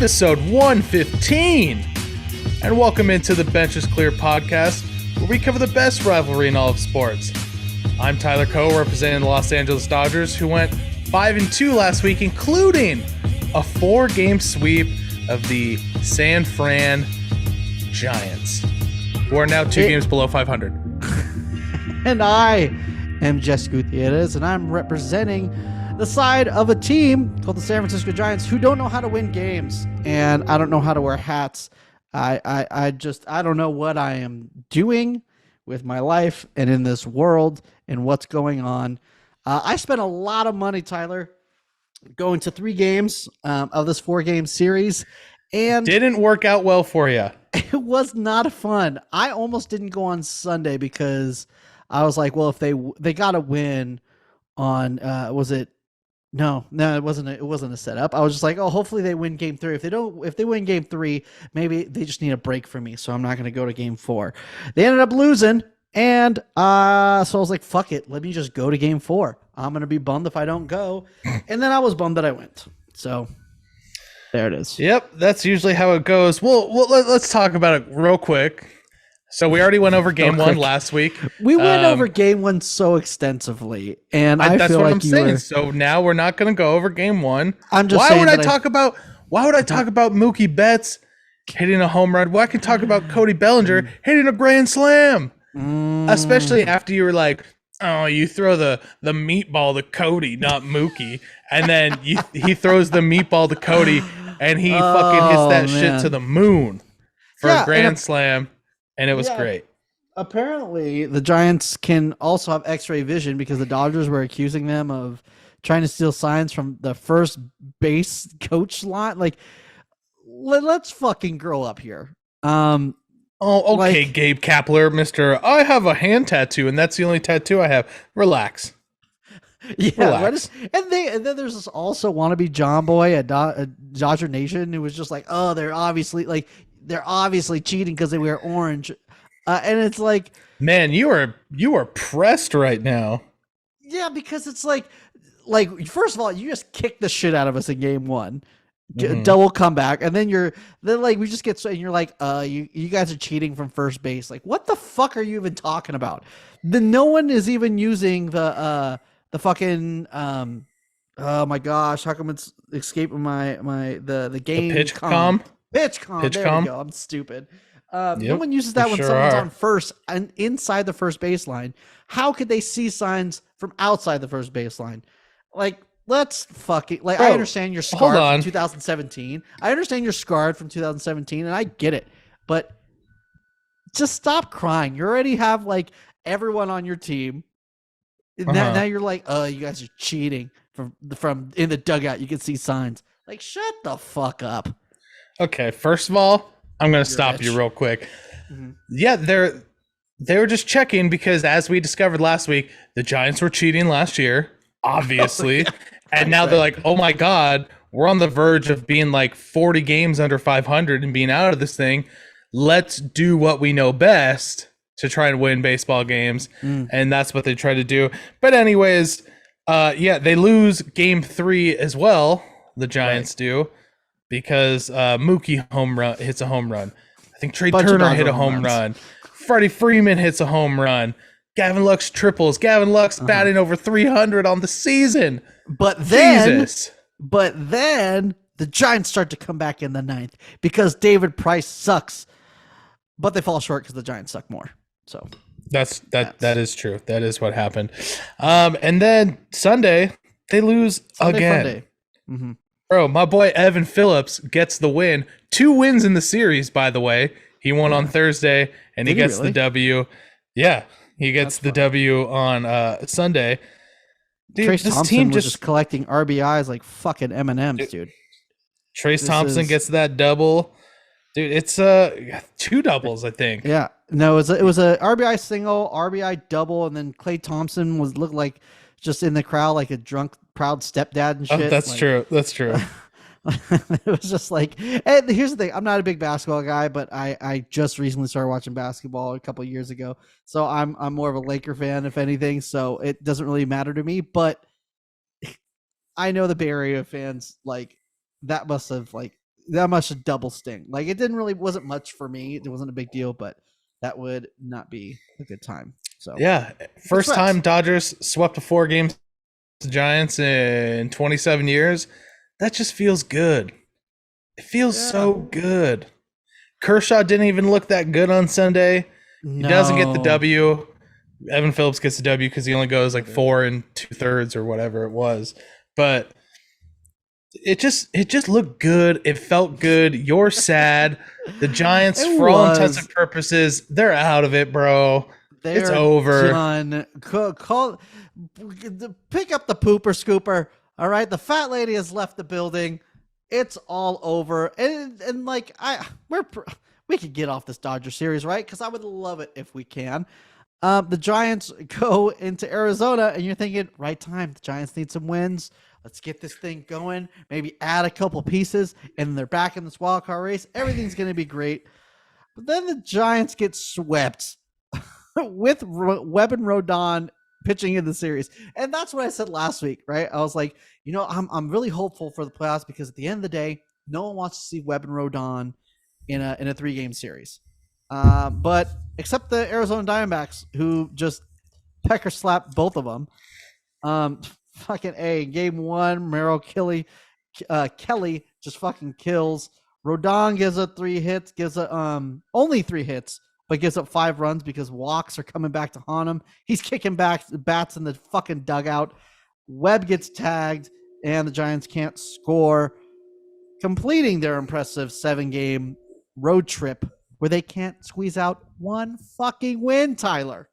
episode 115. And welcome into the Bench is Clear podcast, where we cover the best rivalry in all of sports. I'm Tyler Coe, representing the Los Angeles Dodgers, who went 5-2 last week, including a 4-game sweep of the San Fran Giants, who are now 2 games below 500. And I am Jess Gutierrez, and I'm representing the side of a team called the San Francisco Giants who don't know how to win games, and I don't know how to wear hats. I don't know what I am doing with my life and in this world and what's going on. I spent a lot of money, Tyler, going to 3 games of this 4-game series, and didn't work out well for you. It was not fun. I almost didn't go on Sunday because I was like, well, if they got to win on was it? No, it wasn't a setup. I was just like, oh, hopefully they win game 3. If they win game 3, maybe they just need a break from me, so I'm not going to go to game 4. They ended up losing, and so I was like, fuck it, let me just go to game 4. I'm going to be bummed if I don't go, and then I was bummed that I went. So there it is. Yep, that's usually how it goes. Well, let's talk about it real quick. So we already went over game 1 last week. We went over game 1 so extensively, and that's feel what like I'm saying. So now we're not going to go over game 1. I'm just why saying would I talk about Mookie Betts hitting a home run? Why I can talk about Cody Bellinger hitting a grand slam, especially after you were like, oh, you throw the meatball to Cody, not Mookie, and then he throws the meatball to Cody, and he fucking hits that shit to the moon for a grand slam. And it was great. Apparently, the Giants can also have X-ray vision because the Dodgers were accusing them of trying to steal signs from the first base coach line. Like, let's fucking grow up here. Okay, Gabe Kapler, Mr. I have a hand tattoo, and that's the only tattoo I have. Relax. Yeah, relax. And then there's this also wannabe John Boy at Dodger Nation who was just like, oh, they're obviously cheating because they wear orange, and it's like, man, you are pressed right now. Yeah, because it's like first of all, you just kicked the shit out of us in game 1, double comeback, and then we just get and you're like, you guys are cheating from first base. Like, what the fuck are you even talking about? No one is even using the fucking oh my gosh, how come it's escaping the game? The PitchCom. PitchCom. There we go. I'm stupid. No one uses that when someone's on first and inside the first baseline. How could they see signs from outside the first baseline? Like, let's fucking I understand you're scarred from 2017. I understand you're scarred from 2017, and I get it. But just stop crying. You already have like everyone on your team. Now you're like, oh, you guys are cheating from in the dugout. You can see signs. Like, shut the fuck up. Okay, first of all, I'm going to stop you real quick. Mm-hmm. Yeah, they were just checking because, as we discovered last week, the Giants were cheating last year, obviously. And now they're like, oh my God, we're on the verge of being like 40 games under 500 and being out of this thing. Let's do what we know best to try and win baseball games. And that's what they try to do. But anyways, they lose game 3 as well. The Giants do. Because Mookie hits a home run. I think Trey Turner hit a home run. Freddie Freeman hits a home run. Gavin Lux triples. Gavin Lux batting over 300 on the season. But then the Giants start to come back in the 9th because David Price sucks. But they fall short because the Giants suck more. So that is true. That is what happened. And then Sunday they lose again. Mm-hmm. Bro, my boy Evan Phillips gets the win. 2 wins in the series, by the way. He won on Thursday, and he gets the W. Yeah, he gets the W on Sunday. Dude, Trace Thompson was just collecting RBIs like fucking M&Ms, dude. Trace Thompson gets that double. Dude, it's 2 doubles, I think. Yeah. No, it was a RBI single, RBI double, and then Klay Thompson looked like just in the crowd like a drunk, proud stepdad and shit. Oh, that's true. That's true. It was just like, and here's the thing. I'm not a big basketball guy, but I just recently started watching basketball a couple of years ago. So I'm more of a Laker fan, if anything. So it doesn't really matter to me, but I know the Bay Area fans, like, that must have, like, that much a double sting. Like it wasn't much for me. It wasn't a big deal, but that would not be a good time. So yeah, first time Dodgers swept a 4-game Giants in 27 years. That just feels good. It feels so good. Kershaw didn't even look that good on Sunday. He doesn't get the W. Evan Phillips gets the W because he only goes like 4 2/3 or whatever it was. But it just looked good. It felt good. You're sad. The Giants, for all intents and purposes, they're out of it, bro. It's over. Done. Pick up the pooper scooper. All right, the fat lady has left the building. It's all over. And like we could get off this Dodger series, right? Because I would love it if we can. The Giants go into Arizona, and you're thinking, right time. The Giants need some wins. Let's get this thing going. Maybe add a couple pieces, and they're back in this wild card race. Everything's going to be great. But then the Giants get swept with Webb and Rodon pitching in the series. And that's what I said last week, right? I was like, I'm really hopeful for the playoffs because at the end of the day, no one wants to see Webb and Rodon in a 3-game series. But except the Arizona Diamondbacks, who just pecker slapped both of them. Fucking A. Game 1, Merrill Kelly just fucking kills. Rodon gives up 3 hits, only 3 hits, but gives up 5 runs because walks are coming back to haunt him. He's kicking back bats in the fucking dugout. Webb gets tagged, and the Giants can't score, completing their impressive 7-game road trip where they can't squeeze out one fucking win, Tyler.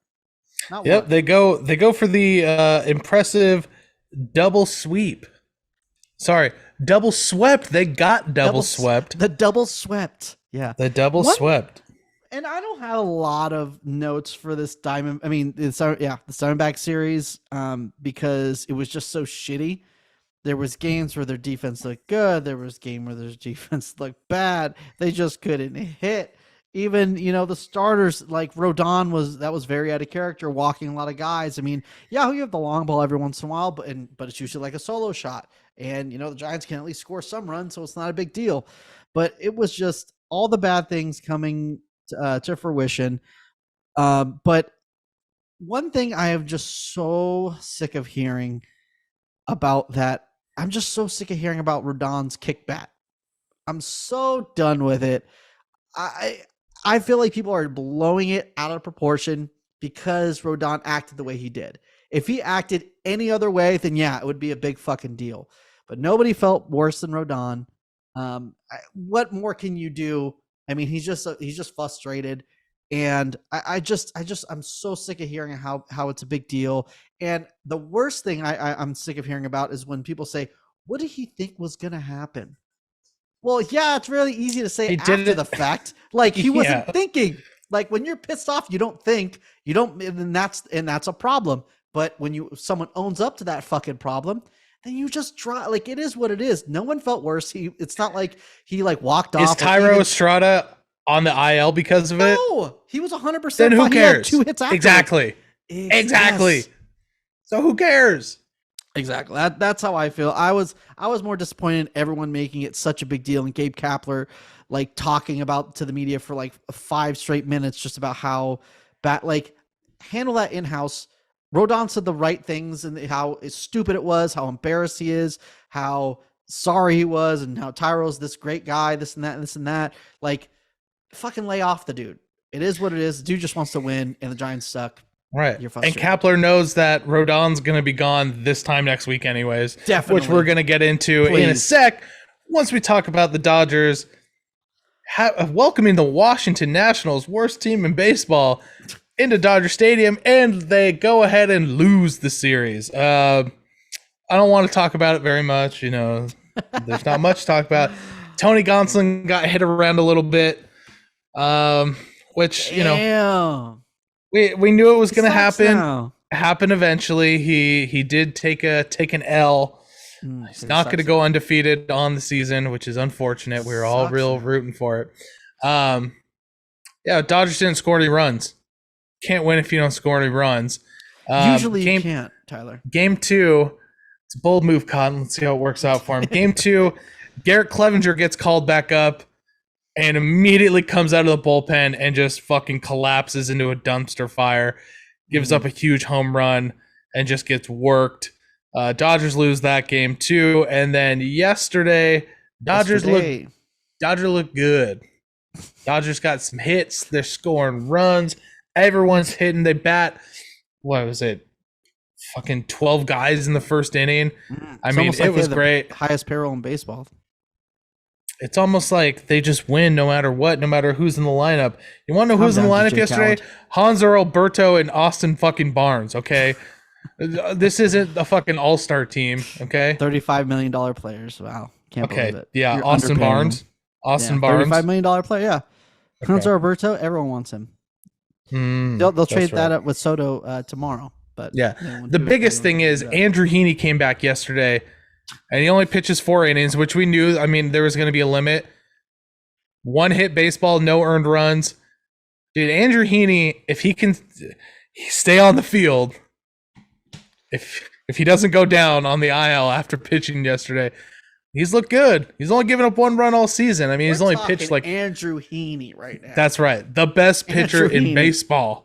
Yep, they go for the impressive double sweep. Sorry, double swept. They got double swept. The double swept. Yeah. The double swept. And I don't have a lot of notes for this the Diamondback series because it was just so shitty. There was games where their defense looked good. There was game where their defense looked bad. They just couldn't hit. Even, the starters like Rodon was very out of character, walking a lot of guys. I mean, yeah, you have the long ball every once in a while, but it's usually like a solo shot. And, the Giants can at least score some runs, so it's not a big deal. But it was just all the bad things coming to fruition. But one thing I am just so sick of hearing about that, I'm just so sick of hearing about Rodon's kickback. I'm so done with it. I feel like people are blowing it out of proportion because Rodon acted the way he did. If he acted any other way, then yeah, it would be a big fucking deal. But nobody felt worse than Rodon. What more can you do? I mean, he's just frustrated, and I'm so sick of hearing how it's a big deal. And the worst thing I'm sick of hearing about is when people say, "What did he think was gonna happen?" Well, yeah, it's really easy to say after the fact. Like he wasn't thinking. Like when you're pissed off, you don't think. You don't, and that's a problem. But when someone owns up to that fucking problem, then you just try. Like it is what it is. No one felt worse. It's not like he walked off. Is Tyro Estrada on the IL because of it? No, he was 100%. Then who cares? He had 2 hits after. Exactly. Yes. So who cares? Exactly. That's how I feel. I was more disappointed in everyone making it such a big deal, and Gabe Kapler talking about to the media for 5 straight minutes just about how bad, handle that in-house. Rodon said the right things and how stupid it was, how embarrassed he is, how sorry he was, and how Tyro's this great guy, this and that, and this and that. Fucking lay off the dude. It is what it is. The dude just wants to win, and the Giants suck. Right. And Kapler knows that Rodon's going to be gone this time next week anyways. Definitely. Which we're going to get into in a sec once we talk about the Dodgers welcoming the Washington Nationals, worst team in baseball, into Dodger Stadium, and they go ahead and lose the series. I don't want to talk about it very much. There's not much to talk about. Tony Gonsolin got hit around a little bit, which, We knew it was going to happen. Happen eventually. He did take an L. He's not going to go undefeated on the season, which is unfortunate. We were all real rooting for it. Dodgers didn't score any runs. Can't win if you don't score any runs. Usually you can't, Tyler. Game 2, it's a bold move, Cotton. Let's see how it works out for him. Game 2, Garrett Clevenger gets called back up and immediately comes out of the bullpen and just fucking collapses into a dumpster fire, gives up a huge home run, and just gets worked. Dodgers lose that game too. And then yesterday, Dodgers look good. Dodgers got some hits. They're scoring runs. Everyone's hitting. They bat, what was it? Fucking 12 guys in the first inning. I mean, it was great. Highest payroll in baseball. It's almost like they just win no matter what, no matter who's in the lineup. You want to know who's in the lineup yesterday? Hanser Alberto and Austin fucking Barnes, okay? This isn't a fucking all-star team, okay? $35 million players. Wow. Can't believe it. Yeah, Austin Barnes. Austin Barnes. $35 million player, yeah. Okay. Hanser Alberto, everyone wants him. They'll trade that up with Soto tomorrow. But yeah, the biggest thing is Andrew Heaney came back yesterday, and he only pitches 4 innings, which we knew. I mean, there was going to be a limit. 1 hit baseball, no earned runs. Dude, Andrew Heaney, if he can stay on the field, if he doesn't go down on the IL after pitching yesterday, he's looked good. He's only given up 1 run all season. I mean, he's only pitched like Andrew Heaney right now. That's right, the best pitcher in baseball.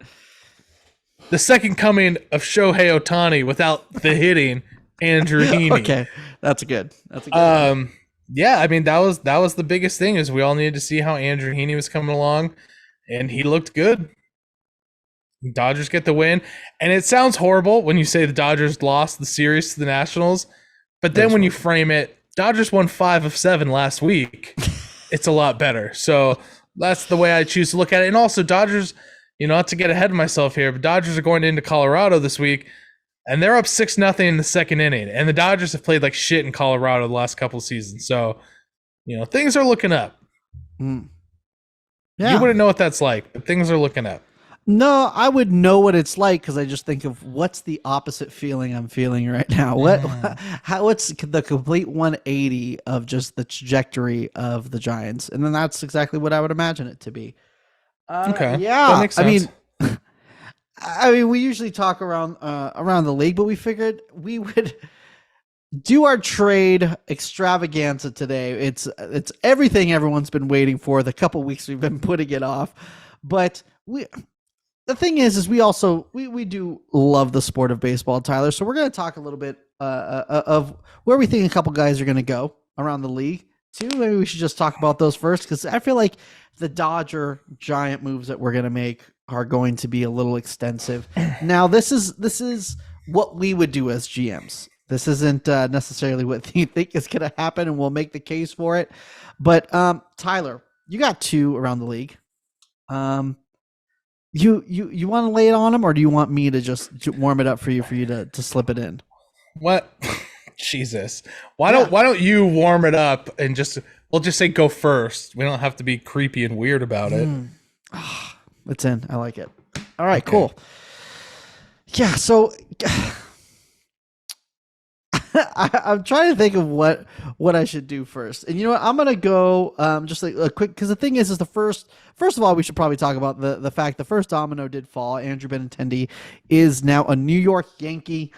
The second coming of Shohei Ohtani without the hitting, Andrew Heaney. Okay, that's good. One. Yeah, I mean that was the biggest thing is we all needed to see how Andrew Heaney was coming along, and he looked good. Dodgers get the win, and it sounds horrible when you say the Dodgers lost the series to the Nationals, but then when you frame it, Dodgers won 5 of 7 last week. It's a lot better. So that's the way I choose to look at it. And also Dodgers. Not to get ahead of myself here, but Dodgers are going into Colorado this week, and they're up 6-0 in the second inning. And the Dodgers have played like shit in Colorado the last couple of seasons. So, things are looking up. Yeah. You wouldn't know what that's like, but things are looking up. No, I would know what it's like because I just think of what's the opposite feeling I'm feeling right now. What's the complete 180 of just the trajectory of the Giants? And then that's exactly what I would imagine it to be. Okay. Yeah. That makes sense. I mean, we usually talk around the league, but we figured we would do our trade extravaganza today. It's everything everyone's been waiting for. The couple weeks we've been putting it off, but the thing is we also we do love the sport of baseball, Tyler. So we're going to talk a little bit of where we think a couple guys are going to go around the league. Too. Maybe we should just talk about those first because I feel like the Dodger Giant moves that we're going to make are going to be a little extensive. Now, this is what we would do as GMs. This isn't necessarily what you think is going to happen, and we'll make the case for it. But Tyler, you got 2 around the league. You want to lay it on them, or do you want me to just warm it up for you to slip it in? What? Jesus. Why don't you warm it up and we'll just say go first. We don't have to be creepy and weird about it. It's in. I like it. All right, cool. Yeah, so I'm trying to think of what I should do first. And you know what? I'm going to go just like a quick, because the thing is the first of all, we should probably talk about the fact the first domino did fall. Andrew Benintendi is now a New York Yankee.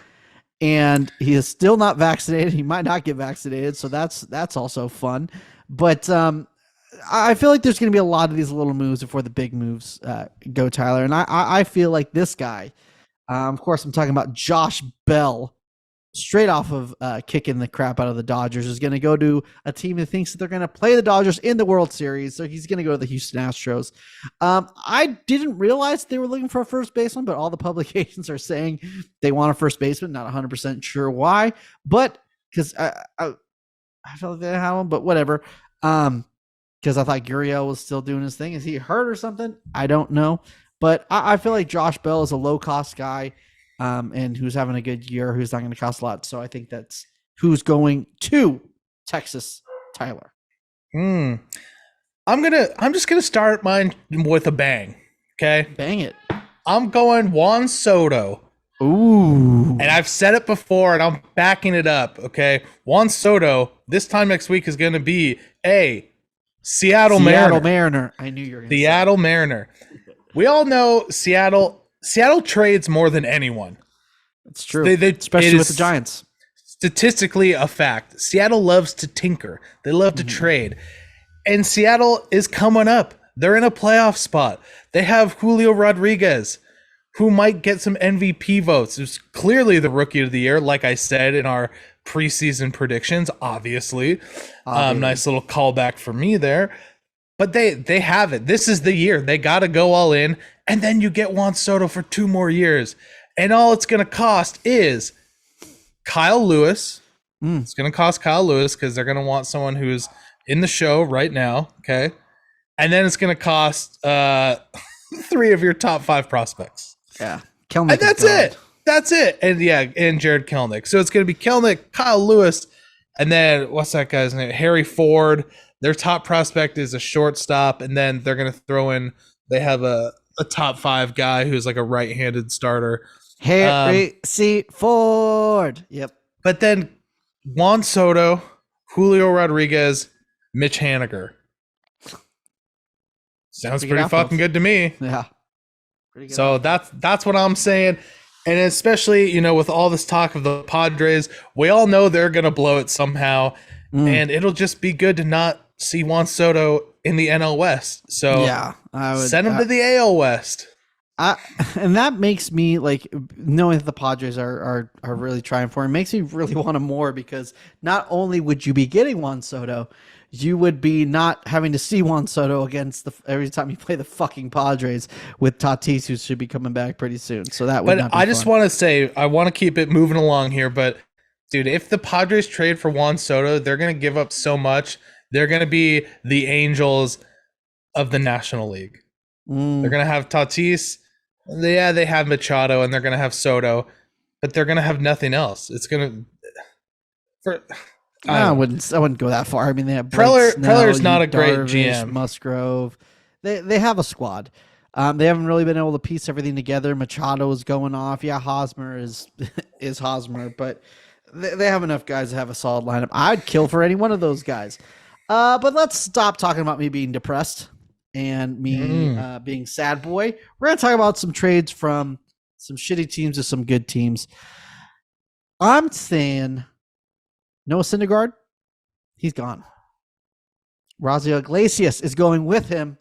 And he is still not vaccinated. He might not get vaccinated, so that's also fun. But I feel like there's going to be a lot of these little moves before the big moves go, Tyler. And I feel like this guy, of course, I'm talking about Josh Bell, straight off of kicking the crap out of the Dodgers, is going to go to a team that thinks that they're going to play the Dodgers in the World Series. So he's going to go to the Houston Astros. I didn't realize they were looking for a first baseman, but all the publications are saying they want a first baseman. Not 100% sure why, but because I felt like they had one, but whatever. Because I thought Gurriel was still doing his thing. Is he hurt or something? I don't know. But I feel like Josh Bell is a low-cost guy. And who's having a good year, who's not going to cost a lot. So I think that's who's going to Texas, Tyler. I'm just gonna start mine with a bang. Okay, bang it. I'm going Juan Soto. Ooh, and I've said it before, and I'm backing it up. Okay, Juan Soto this time next week is going to be a Seattle Mariner. I knew you were going to say Seattle Mariner. We all know Seattle trades more than anyone. It's true. Especially with the Giants. statistically a fact. Seattle loves to tinker. They love to trade. And Seattle is coming up. They're in a playoff spot. They have Julio Rodriguez, who might get some MVP votes. It's clearly the rookie of the year, like I said in our preseason predictions, obviously. Nice little callback for me there. But they have it. This is the year. They got to go all in. And then you get Juan Soto for 2 more years. And all it's going to cost is Kyle Lewis. It's going to cost Kyle Lewis because they're going to want someone who's in the show right now. Okay. And then it's going to cost 3 of your top 5 prospects. Yeah. Kelnick, and that's it. That's it. And and Jared Kelnick. So it's going to be Kelnick, Kyle Lewis, and then what's that guy's name? Harry Ford. Their top prospect is a shortstop, and then they're going to throw in, they have a top 5 guy who's like a right-handed starter. Harry C. Ford. Yep. But then Juan Soto, Julio Rodriguez, Mitch Haniger. Sounds pretty fucking good to me. Yeah. So that's what I'm saying. And especially, with all this talk of the Padres, we all know they're going to blow it somehow. And it'll just be good to not see Juan Soto in the NL West. So yeah, send him to the AL West. And that makes me, like, knowing that the Padres are really trying for him, makes me really want him more, because not only would you be getting Juan Soto, you would be not having to see Juan Soto against every time you play the fucking Padres with Tatis, who should be coming back pretty soon. So that would not be I just want to say, I want to keep it moving along here, but dude, if the Padres trade for Juan Soto, they're going to give up so much. They're going to be the Angels of the National League. They're going to have Tatis. Yeah, they have Machado, and they're going to have Soto, but they're going to have nothing else. It's going to... I wouldn't go that far. I mean, they have Preller's not a great Darvish, GM. Musgrove. They have a squad. They haven't really been able to piece everything together. Machado is going off. Yeah, Hosmer is Hosmer, but they have enough guys to have a solid lineup. I'd kill for any one of those guys. But let's stop talking about me being depressed and me being sad boy. We're going to talk about some trades from some shitty teams to some good teams. I'm saying Noah Syndergaard, he's gone. Raisel Iglesias is going with him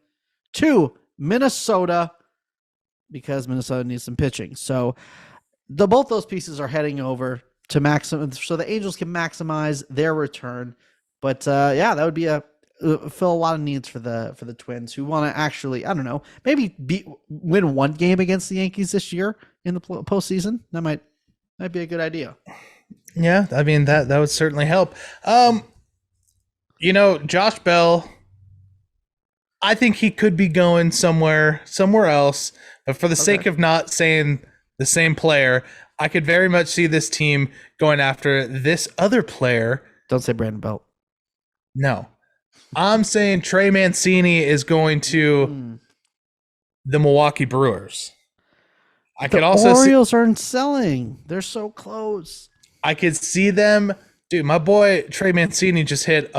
to Minnesota because Minnesota needs some pitching. So both those pieces are heading over to maximum, so the Angels can maximize their return. But that would be fill a lot of needs for the Twins, who want to actually, I don't know, maybe win 1 game against the Yankees this year in the postseason. That might be a good idea. Yeah, I mean that would certainly help. Josh Bell, I think he could be going somewhere else, but for the sake of not saying the same player, I could very much see this team going after this other player. Don't say Brandon Belt. No. I'm saying Trey Mancini is going to the Milwaukee Brewers. The Orioles aren't selling. They're so close. I could see them. Dude, my boy Trey Mancini just hit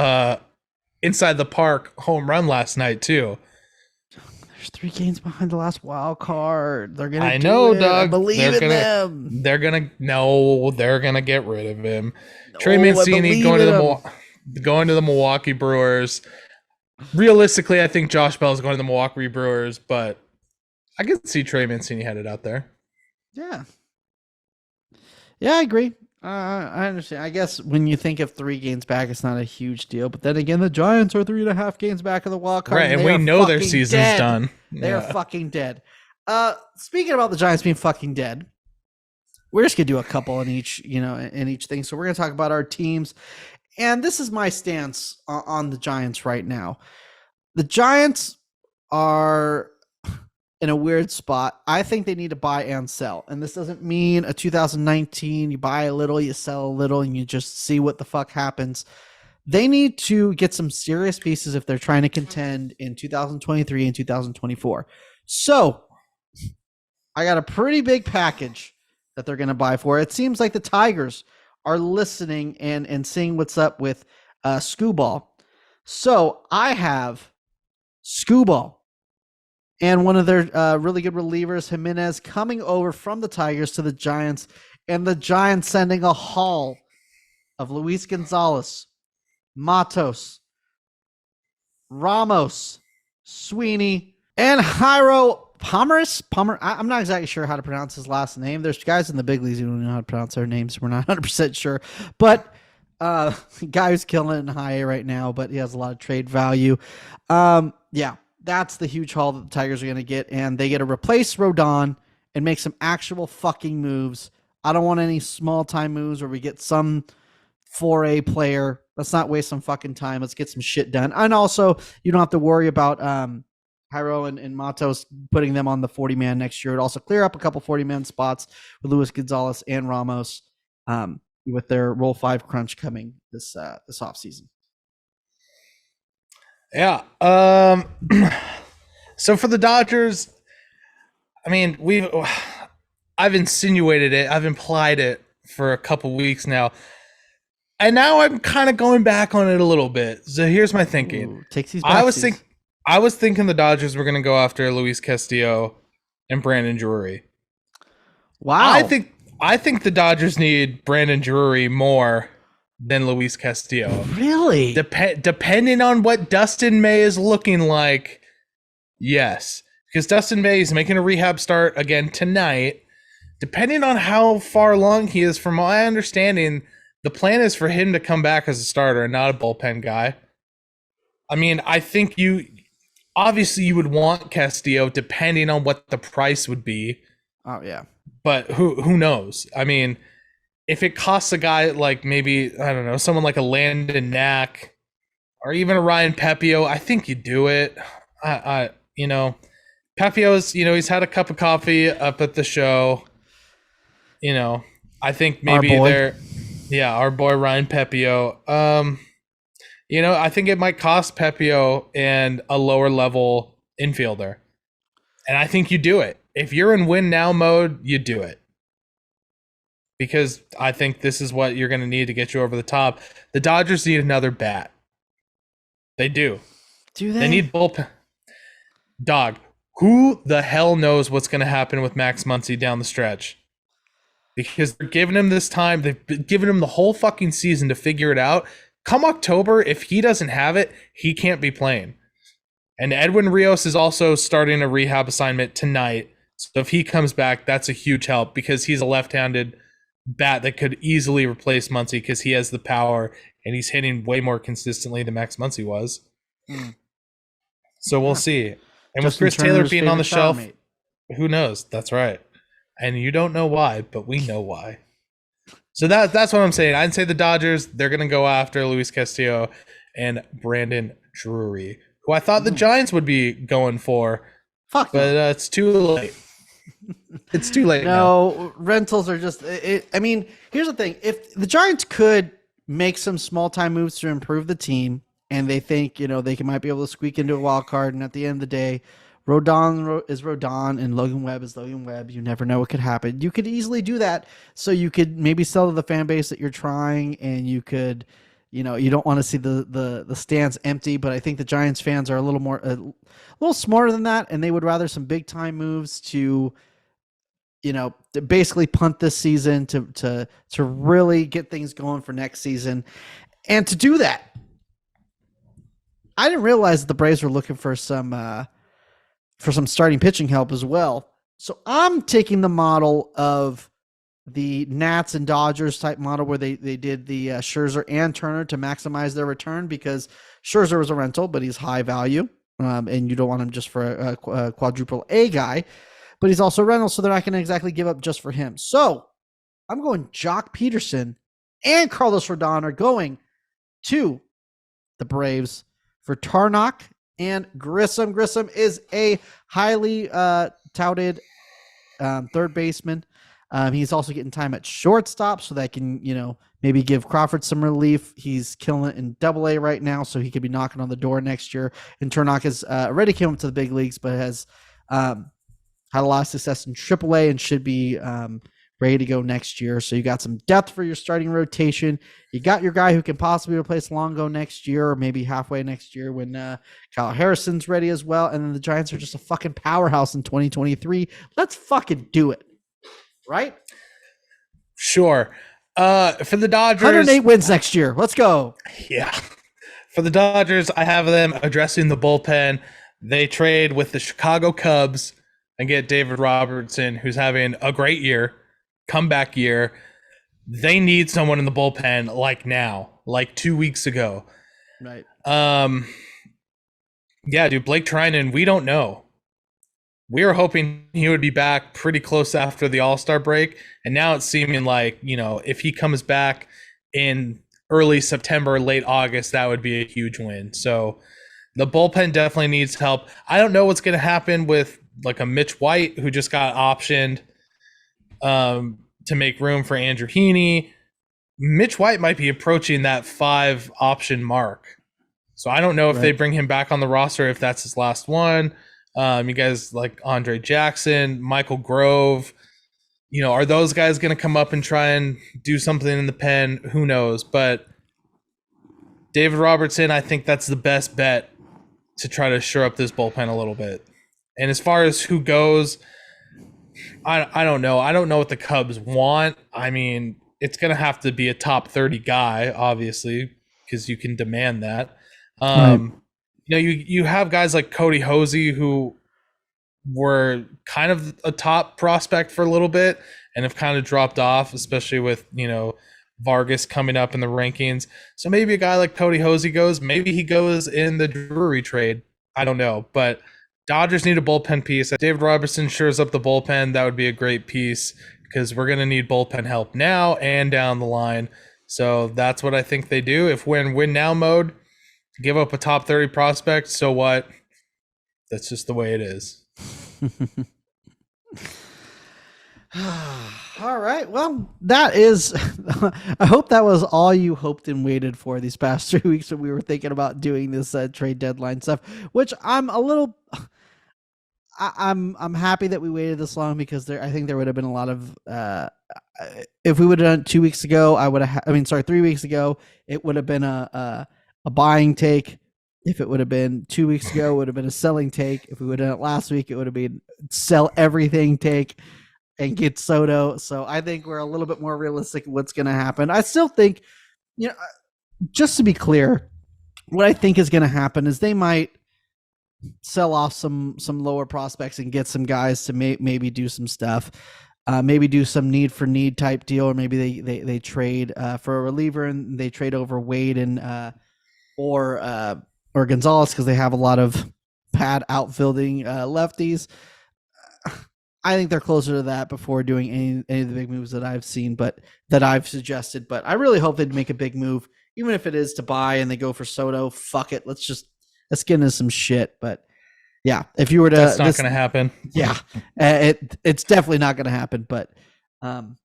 inside the park home run last night too. There's 3 games behind the last wild card. They're gonna. I know, Doug. I believe in them. They're gonna get rid of him. Trey Mancini going to the Milwaukee Brewers. Realistically, I think Josh Bell is going to the Milwaukee Brewers, but I can see Trey Mancini headed out there. Yeah, I agree. I understand. I guess when you think of 3 games back, it's not a huge deal. But then again, the Giants are 3.5 games back of the wild card. Right, and we know their season's done. They are fucking dead. Speaking about the Giants being fucking dead, we're just gonna do a couple in each thing. So we're gonna talk about our teams, and this is my stance on the Giants right now. The Giants are in a weird spot. I think they need to buy and sell. And this doesn't mean a 2019, you buy a little, you sell a little, and you just see what the fuck happens. They need to get some serious pieces if they're trying to contend in 2023 and 2024. So I got a pretty big package that they're going to buy for. It seems like the Tigers are listening and seeing what's up with Skubal. So I have Skubal and one of their really good relievers, Jimenez, coming over from the Tigers to the Giants, and the Giants sending a haul of Luis Gonzalez, Matos, Ramos, Sweeney, and Jairo Palmeras. I'm not exactly sure how to pronounce his last name. There's guys in the big leagues who don't know how to pronounce their names. We're not 100% sure. But guy who's killing it in high A right now, but he has a lot of trade value. Yeah, that's the huge haul that the Tigers are going to get. And they get to replace Rodon and make some actual fucking moves. I don't want any small-time moves where we get some 4A player. Let's not waste some fucking time. Let's get some shit done. And also, you don't have to worry about Jairo and Matos putting them on the 40-man next year. It'd also clear up a couple 40-man spots with Luis Gonzalez and Ramos with their Roll 5 crunch coming this offseason. Yeah. So for the Dodgers, I mean, I've insinuated it. I've implied it for a couple weeks now. And now I'm kind of going back on it a little bit. So here's my thinking. I was thinking the Dodgers were going to go after Luis Castillo and Brandon Drury. Wow. I think the Dodgers need Brandon Drury more than Luis Castillo. Really? Depending on what Dustin May is looking like, yes. Because Dustin May is making a rehab start again tonight. Depending on how far along he is, from my understanding, the plan is for him to come back as a starter and not a bullpen guy. I mean, I think you would want Castillo depending on what the price would be. Oh, yeah. But who knows? I mean, if it costs a guy like maybe, I don't know, someone like a Landon Knack or even a Ryan Pepio, I think you do it. Pepio's, he's had a cup of coffee up at the show. I think maybe our boy Ryan Pepio. I think it might cost Pepio and a lower level infielder. And I think you do it. If you're in win now mode, you do it. Because I think this is what you're going to need to get you over the top. The Dodgers need another bat. They do. Do they? They need bullpen. Dog, who the hell knows what's going to happen with Max Muncy down the stretch? Because they're giving him this time. They've given him the whole fucking season to figure it out. Come October, if he doesn't have it, he can't be playing. And Edwin Rios is also starting a rehab assignment tonight. So if he comes back, that's a huge help because he's a left-handed bat that could easily replace Muncy because he has the power and he's hitting way more consistently than Max Muncy was. So we'll see. And with Chris Taylor being on the shelf, who knows? That's right. And you don't know why, but we know why. So that's what I'm saying. I'd say the Dodgers, they're going to go after Luis Castillo and Brandon Drury, who I thought the Giants would be going for. But it's too late. It's too late now. Rentals are just I mean, here's the thing. If the Giants could make some small-time moves to improve the team, and they think, they might be able to squeak into a wild card, and at the end of the day, Rodon is Rodon and Logan Webb is Logan Webb. You never know what could happen. You could easily do that. So you could maybe sell to the fan base that you're trying, and you could, you don't want to see the stands empty, but I think the Giants fans are a little smarter than that. And they would rather some big time moves to basically punt this season to really get things going for next season. And to do that, I didn't realize that the Braves were looking for some starting pitching help as well. So I'm taking the model of the Nats and Dodgers type model where they did the Scherzer and Turner to maximize their return because Scherzer was a rental, but he's high value. And you don't want him just for a quadruple A guy, but he's also a rental. So they're not going to exactly give up just for him. So I'm going Jock Peterson and Carlos Rodon are going to the Braves for Tarnok and Grissom. Grissom is a highly touted third baseman. He's also getting time at shortstop so that can, maybe give Crawford some relief. He's killing it in Double-A right now, so he could be knocking on the door next year. And Tarnok has already came up to the big leagues, but has had a lot of success in Triple-A and should be ready to go next year. So you got some depth for your starting rotation. You got your guy who can possibly replace Longo next year or maybe halfway next year when Kyle Harrison's ready as well. And then the Giants are just a fucking powerhouse in 2023. Let's fucking do it. Right? Sure. For the Dodgers, 108 wins next year. Let's go. Yeah. For the Dodgers, I have them addressing the bullpen. They trade with the Chicago Cubs and get David Robertson, who's having a great year, comeback year. They need someone in the bullpen like now, like 2 weeks ago. Right. Yeah, dude, Blake Trinan, we don't know. We were hoping he would be back pretty close after the All-Star break, and now it's seeming like, if he comes back in early September, late August, that would be a huge win. So the bullpen definitely needs help. I don't know what's going to happen with like a Mitch White, who just got optioned to make room for Andrew Heaney. Mitch White might be approaching that 5 option mark. So I don't know if they bring him back on the roster, if that's his last one. You guys like Andre Jackson, Michael Grove, are those guys going to come up and try and do something in the pen? Who knows? But David Robertson, I think that's the best bet to try to shore up this bullpen a little bit. And as far as who goes, I don't know. I don't know what the Cubs want. I mean, it's going to have to be a top 30 guy, obviously, because you can demand that. You have guys like Cody Hosey, who were kind of a top prospect for a little bit and have kind of dropped off, especially with, Vargas coming up in the rankings. So maybe a guy like Cody Hosey goes. Maybe he goes in the Drury trade. I don't know. But Dodgers need a bullpen piece. If David Robertson shores up the bullpen, that would be a great piece because we're going to need bullpen help now and down the line. So that's what I think they do. If we're in win-now mode, give up a top 30 prospect, so what? That's just the way it is. All right. Well, that is, I hope that was all you hoped and waited for these past 3 weeks when we were thinking about doing this trade deadline stuff, which I'm a little, I'm happy that we waited this long because I think there would have been a lot of, if we would have done it 2 weeks ago, 3 weeks ago, it would have been a buying take. If it would have been 2 weeks ago, it would have been a selling take. If we would have done it last week, it would have been sell everything take and get Soto. So I think we're a little bit more realistic of what's going to happen. I still think, just to be clear, what I think is going to happen is they might sell off some lower prospects and get some guys to maybe do some stuff, maybe do some need for need type deal, or maybe they trade for a reliever and they trade over Wade and or Gonzalez because they have a lot of pad outfielding lefties. I think they're closer to that before doing any of the big moves that I've seen, but that I've suggested. But I really hope they'd make a big move, even if it is to buy and they go for Soto. Fuck it, let's get into some shit. But yeah, if you were to, that's not going to happen. Yeah, it's definitely not going to happen. But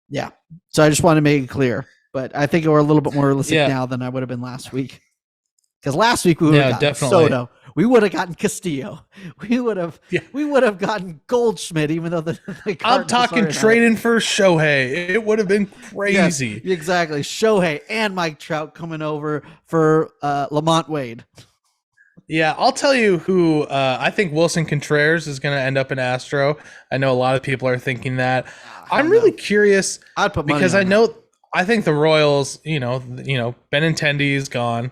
yeah, so I just want to make it clear. But I think we're a little bit more realistic now than I would have been last week. Because last week we would have gotten Soto, we would have gotten Castillo, we would have gotten Goldschmidt, even though the I'm talking trading for Shohei. It would have been crazy. Yes, exactly, Shohei and Mike Trout coming over for Lamont Wade. Yeah, I'll tell you who I think Wilson Contreras is going to end up in Astro. I know a lot of people are thinking that. I'm really curious. I'd put money because on I think the Royals, Benintendi's gone.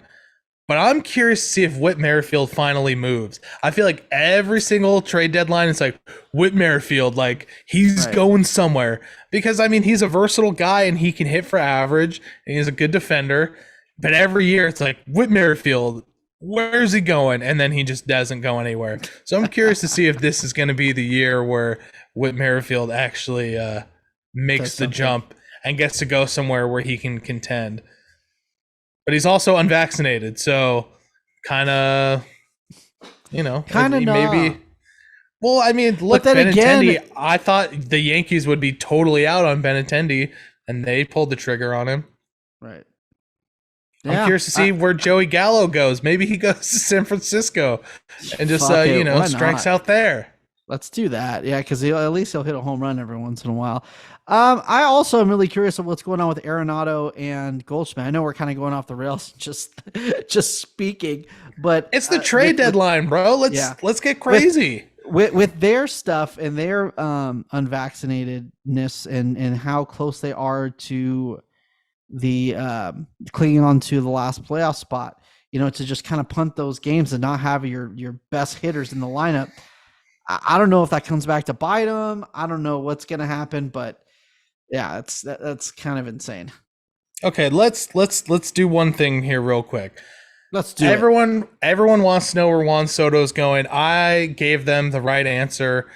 But I'm curious to see if Whit Merrifield finally moves. I feel like every single trade deadline, it's like Whit Merrifield, like he's going somewhere. Because, he's a versatile guy and he can hit for average and he's a good defender. But every year it's like, Whit Merrifield, where's he going? And then he just doesn't go anywhere. So I'm curious to see if this is going to be the year where Whit Merrifield actually makes the jump and gets to go somewhere where he can contend. But he's also unvaccinated, so kind of, maybe. Well, look, Benintendi, I thought the Yankees would be totally out on Benintendi, and they pulled the trigger on him. Right. I'm curious to see where Joey Gallo goes. Maybe he goes to San Francisco and just, strikes out there. Let's do that. Yeah, because at least he'll hit a home run every once in a while. I also am really curious of what's going on with Arenado and Goldschmidt. I know we're kind of going off the rails, just speaking, but it's the trade deadline, bro. Let's get crazy with their stuff and their unvaccinatedness and how close they are to clinging on to the last playoff spot, to just kind of punt those games and not have your best hitters in the lineup. I don't know if that comes back to bite them. I don't know what's going to happen, but yeah, that's kind of insane. Okay, let's do one thing here real quick. Let's do it. Everyone wants to know where Juan Soto's going. I gave them the right answer.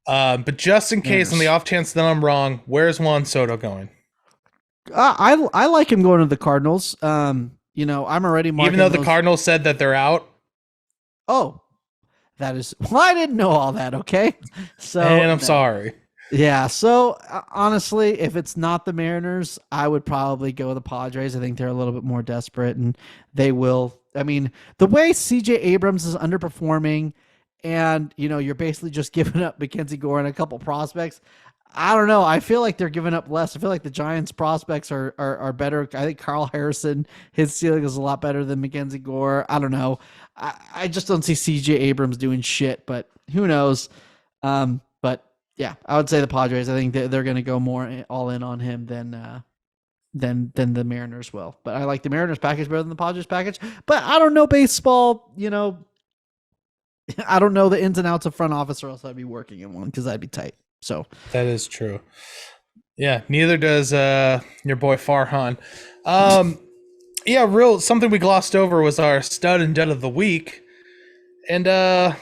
But just in case, on the off chance that I'm wrong, where's Juan Soto going? I like him going to the Cardinals. I'm already marking even though the Cardinals said that they're out. Oh, that is. Well, I didn't know all that. Okay, so and I'm sorry. Yeah. So honestly, if it's not the Mariners, I would probably go the Padres. I think they're a little bit more desperate, and they will. I mean, the way CJ Abrams is underperforming, and you're basically just giving up Mackenzie Gore and a couple prospects. I don't know. I feel like they're giving up less. I feel like the Giants prospects are better. I think Carl Harrison, his ceiling is a lot better than Mackenzie Gore. I don't know. I just don't see CJ Abrams doing shit, but who knows? But yeah, I would say the Padres. I think they're going to go more all in on him than the Mariners will. But I like the Mariners package better than the Padres package. But I don't know baseball. I don't know the ins and outs of front office, or else I'd be working in one because I'd be tight. So that is true. Yeah, neither does your boy Farhan. Yeah, something we glossed over was our stud and dud of the week, and I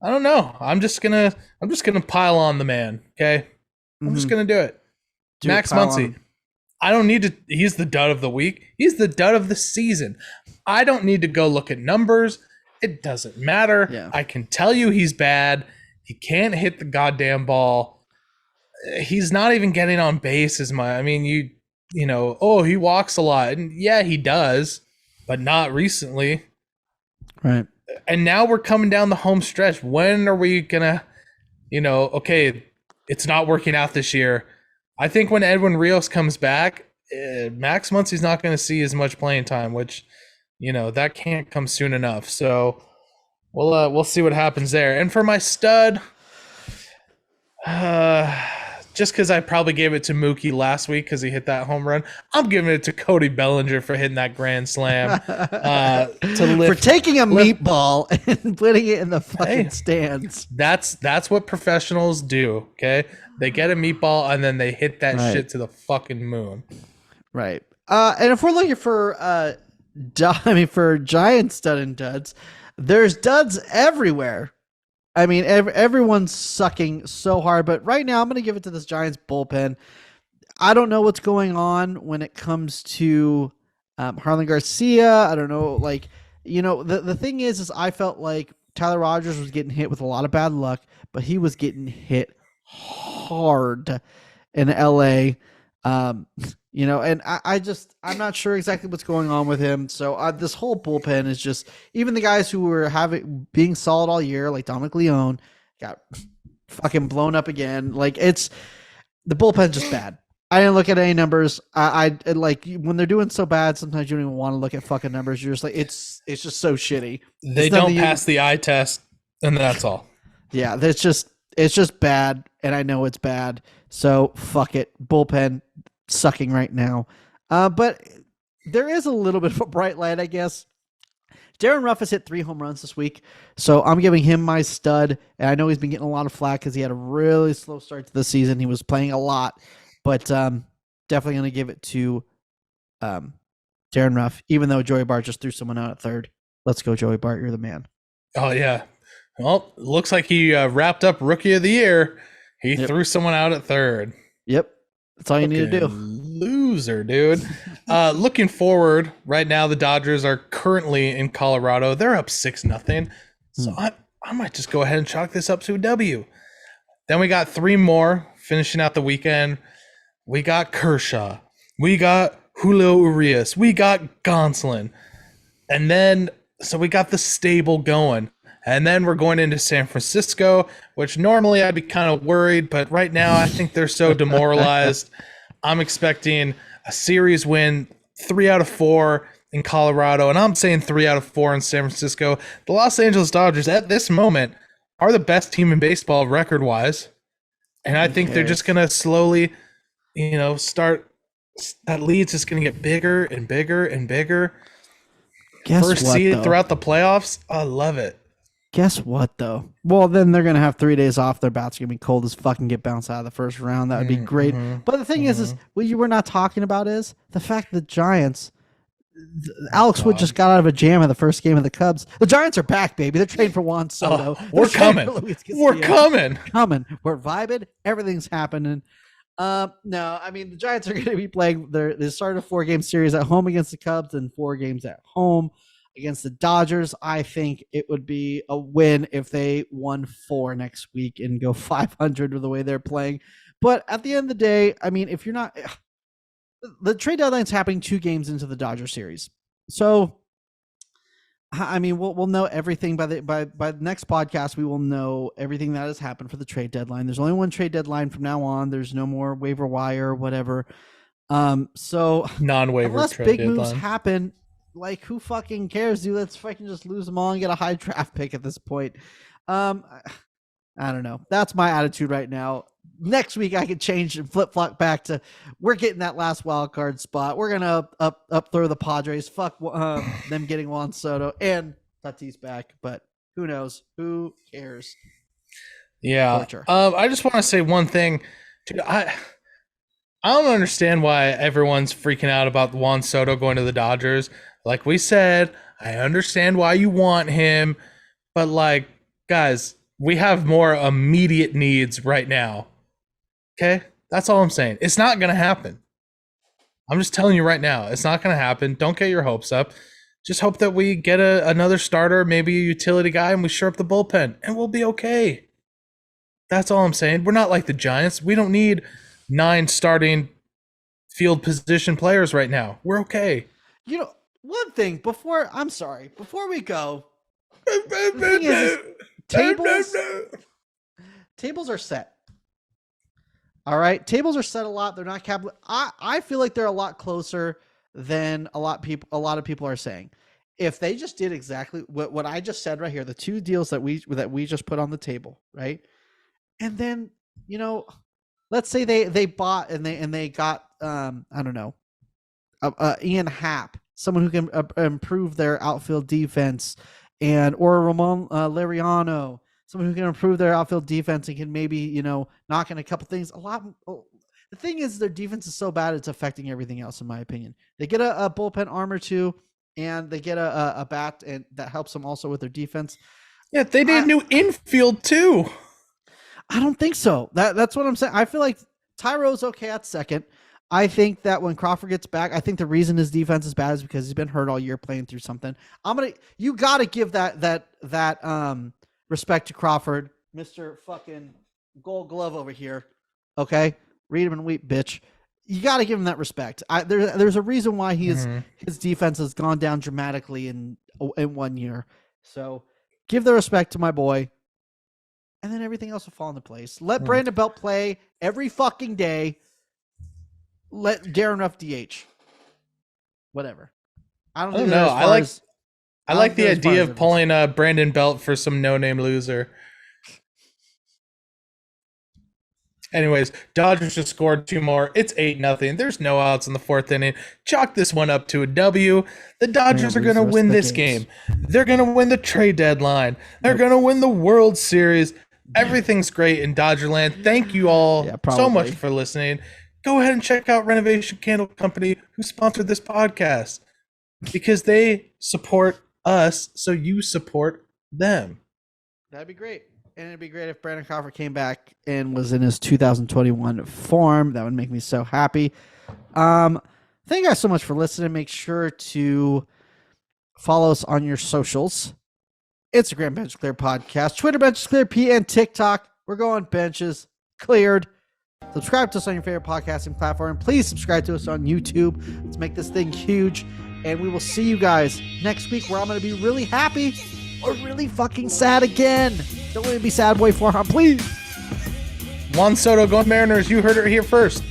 don't know. I'm just gonna pile on the man. Okay, I'm just gonna do it. Max Muncy. I don't need to. He's the dud of the week. He's the dud of the season. I don't need to go look at numbers. It doesn't matter. Yeah. I can tell you he's bad. He can't hit the goddamn ball. He's not even getting on base as much. I mean, he walks a lot. And yeah, he does, but not recently. Right. And now we're coming down the home stretch. When are we going to, okay, it's not working out this year. I think when Edwin Rios comes back, Max Muncy's not going to see as much playing time, which, that can't come soon enough. So we'll see what happens there. And for my stud, just because I probably gave it to Mookie last week because he hit that home run, I'm giving it to Cody Bellinger for hitting that grand slam. For taking a meatball and putting it in the fucking stands. That's what professionals do. Okay, they get a meatball and then they hit that shit to the fucking moon. Right. And if we're looking for for Giant stud and duds, there's duds everywhere. I mean, everyone's sucking so hard, but right now I'm going to give it to this Giants bullpen. I don't know what's going on when it comes to Harlan Garcia. I don't know. The thing is I felt like Tyler Rogers was getting hit with a lot of bad luck, but he was getting hit hard in LA. And I'm not sure exactly what's going on with him. So this whole bullpen is just, even the guys who were being solid all year, like Dominic Leone, got fucking blown up again. Like, it's the bullpen's just bad. I didn't look at any numbers. I like, when they're doing so bad, sometimes you don't even want to look at fucking numbers. You're just like, it's just so shitty. They don't pass the eye test, and that's all. Yeah, it's just bad, and I know it's bad. So fuck it. Bullpen sucking right now. But there is a little bit of a bright light, I guess. Darren Ruff has hit 3 home runs this week, so I'm giving him my stud. And I know he's been getting a lot of flack because he had a really slow start to the season. He was playing a lot, but definitely going to give it to Darren Ruff, even though Joey Bart just threw someone out at third. Let's go, Joey Bart. You're the man. Oh, yeah. Well, looks like he wrapped up Rookie of the Year. He threw someone out at third. Yep. That's all you need to do. Loser, dude. Looking forward, right now the Dodgers are currently in Colorado. They're up 6-0. So I might just go ahead and chalk this up to a W. Then we got 3 more finishing out the weekend. We got Kershaw. We got Julio Urias. We got Gonsolin. And then, so we got the stable going. And then we're going into San Francisco, which normally I'd be kind of worried, but right now I think they're so demoralized. I'm expecting a series win, 3 out of 4 in Colorado, and I'm saying 3 out of 4 in San Francisco. The Los Angeles Dodgers at this moment are the best team in baseball record-wise, and I think they're just going to slowly, start that lead's just going to get bigger and bigger and bigger. Guess First what, seed though? throughout the playoffs. I love it. Guess what, though? Well, then they're going to have 3 days off. Their bats are going to be cold as fucking get bounced out of the first round. That would be great. But the thing is what you were not talking about is the fact that the Giants, Alex Wood just got out of a jam in the first game of the Cubs. The Giants are back, baby. They're trading for Juan Soto. We're coming. We're coming. We're vibing. Everything's happening. No, I mean, the Giants are going to be playing they started a 4-game series at home against the Cubs and 4 games at home against the Dodgers. I think it would be a win if they won 4 next week and go 500 with the way they're playing. But at the end of the day, I mean, if you're not, the trade deadline's happening 2 games into the Dodger series. So, I mean, we'll know everything by the next podcast. We will know everything that has happened for the trade deadline. There's only one trade deadline from now on. There's no more waiver wire or whatever. So non-waiver unless trade big deadline moves happen, like who fucking cares, dude? Let's fucking just lose them all and get a high draft pick at this point. I don't know. That's my attitude right now. Next week I could change and flip-flop back to we're getting that last wild card spot. We're gonna up throw the Padres. Fuck them getting Juan Soto and Tatis back, but who knows? Who cares? Yeah. I just want to say one thing, dude. I don't understand why everyone's freaking out about Juan Soto going to the Dodgers. Like we said, I understand why you want him, but like, guys, we have more immediate needs right now. Okay? That's all I'm saying. It's not going to happen. I'm just telling you right now, it's not going to happen. Don't get your hopes up. Just hope that we get another starter, maybe a utility guy, and we shore up the bullpen, and we'll be okay. That's all I'm saying. We're not like the Giants. We don't need 9 starting field position players right now. We're okay. You know, one thing before we go, the thing is, tables are set. All right, tables are set a lot. They're not capital. I feel like they're a lot closer than a lot of people are saying. If they just did exactly what I just said right here, the 2 deals that we just put on the table, right? And then, you know, let's say they bought and they got I don't know, Ian Happ, someone who can improve their outfield defense, or Ramon Liriano, someone who can improve their outfield defense and can maybe, you know, knock in a couple things. The thing is, their defense is so bad it's affecting everything else, in my opinion. They get a bullpen arm or 2, and they get a bat, and that helps them also with their defense. Yeah, they need a new infield too. I don't think so. That's what I'm saying. I feel like Tyro's okay at second. I think that when Crawford gets back, I think the reason his defense is bad is because he's been hurt all year playing through something. You got to give that respect to Crawford, Mr. fucking Gold Glove over here. Okay, read him and weep, bitch. You got to give him that respect. There's a reason why his defense has gone down dramatically in 1 year. So give the respect to my boy, and then everything else will fall into place. Let Brandon Belt play every fucking day. Let Darren Ruff DH. Whatever. I don't know. I like the idea of pulling Brandon Belt for some no-name loser. Anyways, Dodgers just scored 2 more. It's 8-0. There's no outs in the 4th inning. Chalk this one up to a W. The Dodgers are going to win this game. They're going to win the trade deadline. They're going to win the World Series. Everything's great in Dodgerland. Thank you all so much for listening. Go ahead and check out Renovation Candle Company, who sponsored this podcast, because they support us, so you support them. That'd be great. And it'd be great if Brandon Crawford came back and was in his 2021 form. That would make me so happy. Thank you guys so much for listening. Make sure to follow us on your socials. Instagram, Bench Clear Podcast. Twitter, Bench Clear P, and TikTok. We're going benches cleared. Subscribe to us on your favorite podcasting platform. Please subscribe to us on YouTube. Let's make this thing huge. And we will see you guys next week, where I'm going to be really happy or really fucking sad again. Don't let me be sad boy for him, please. Juan Soto, go Mariners. You heard it here first.